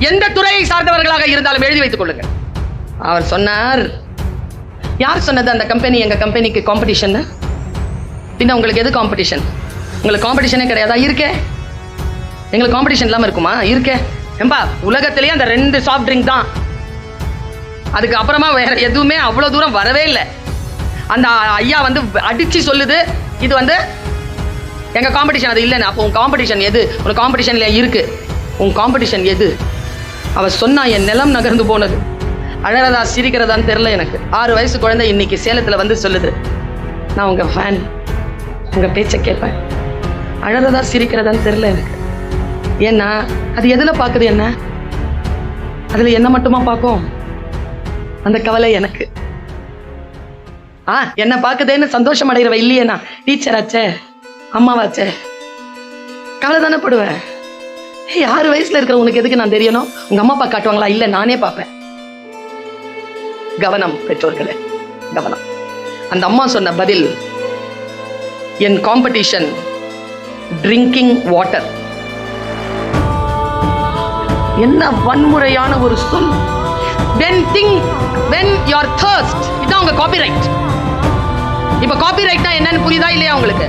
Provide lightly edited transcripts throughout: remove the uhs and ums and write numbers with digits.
எந்த துறையை சார்ந்தவர்களாக இருந்தாலும் எழுதி வைத்துக் கொள்ளுங்க. அவர் சொன்னார், யார் சொன்னது அந்த கம்பெனி எங்க கம்பெனிக்கு காம்படிஷன்? பின்ன உங்களுக்கு எது காம்படிஷன்? உங்களுக்கு காம்படிஷனே கிடையாதா? இருக்கே. எங்களுக்கு காம்படிஷன் இல்லாம இருக்குமா? இருக்கே. ஏம்பா, உலகத்திலேயே அந்த 2 சாஃப்ட் ட்ரிங்க் தான். அதுக்கு அப்புறமா வேற எதுவுமே அவ்வளவு தூரம் வரவே இல்லை. அந்த ஐயா வந்து அடிச்சு சொல்லுது, இது வந்து எங்க காம்படிஷன் அது இல்லைன்னு. அப்போ உன் காம்படிஷன் எது? உனக்கு காம்படிஷன் இல்லை இருக்கு. உன் காம்படிஷன் எது? அவ சொன்னா என் நிலம் நகர்ந்து போனது. அழறதா சிரிக்கிறதான்னு தெரியல எனக்கு. 6 வயசு குழந்தை இன்னைக்கு சேலத்துல வந்து சொல்லுது, நான் உங்க ஃபேன், உங்க பேச்சை கேட்பேன். அழறதா சிரிக்கிறதான்னு தெரியல எனக்கு. ஏன்னா அது எதுல பாக்குது? என்ன அதுல என்ன மட்டுமா பார்க்கும்? அந்த கவலை எனக்கு. என்ன பாக்குதேன்னு சந்தோஷம் அடைகிறவ இல்லையேனா டீச்சர் ஆச்சே, அம்மாவாச்சே, கவலை தானே படுவேன். 6 வயசுல இருக்கிற உனக்கு எதுக்கு நான் தெரியணும்? உங்க அம்மா அப்பா காட்டுவாங்களா? இல்ல, நானே பார்ப்பேன். கவனம் பெற்றோர்களே, கவனம். அந்த அம்மா சொன்ன பதில், என் காம்படிஷன் ட்ரிங்கிங் வாட்டர். என்ன வன்முறையான ஒரு சொல்! when you are thirst, இதான் உங்க காப்பிரைட். இப்ப காப்பிரைட்னா என்னன்னு புரியுதா இல்லையா உங்களுக்கு?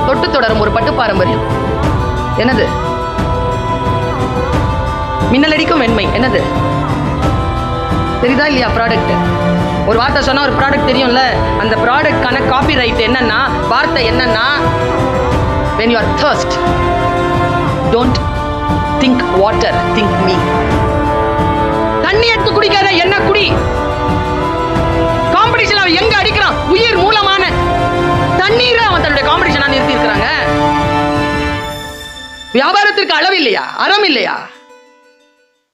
தொட்டு தொடரும் ஒரு பட்டு பாரம்பரியம். என்னது? மின்னலடிக்கும் வெண்மை. என்னது தெரியுதா இல்லையா? ப்ராடக்ட். ஒரு வார்த்தை சொன்னா ஒரு ப்ராடக்ட் தெரியும்ல. அந்த ப்ராடக்ட்கான காப்பிரைட் என்னன்னா, வார்த்தை என்னன்னா, when you are thirst, don't think water, think me. தண்ணி எடுத்து குடிக்காத, என்ன குடி. காம்படிஷன் அவன் எங்க அடிக்கிறான்? உயிர் மூலமான தண்ணீரை அவன் தன்னுடைய காம்படிஷனா நிறுத்தி இருக்கிறாங்க. வியாபாரத்திற்கு அளவு இல்லையா? அறம் இல்லையா?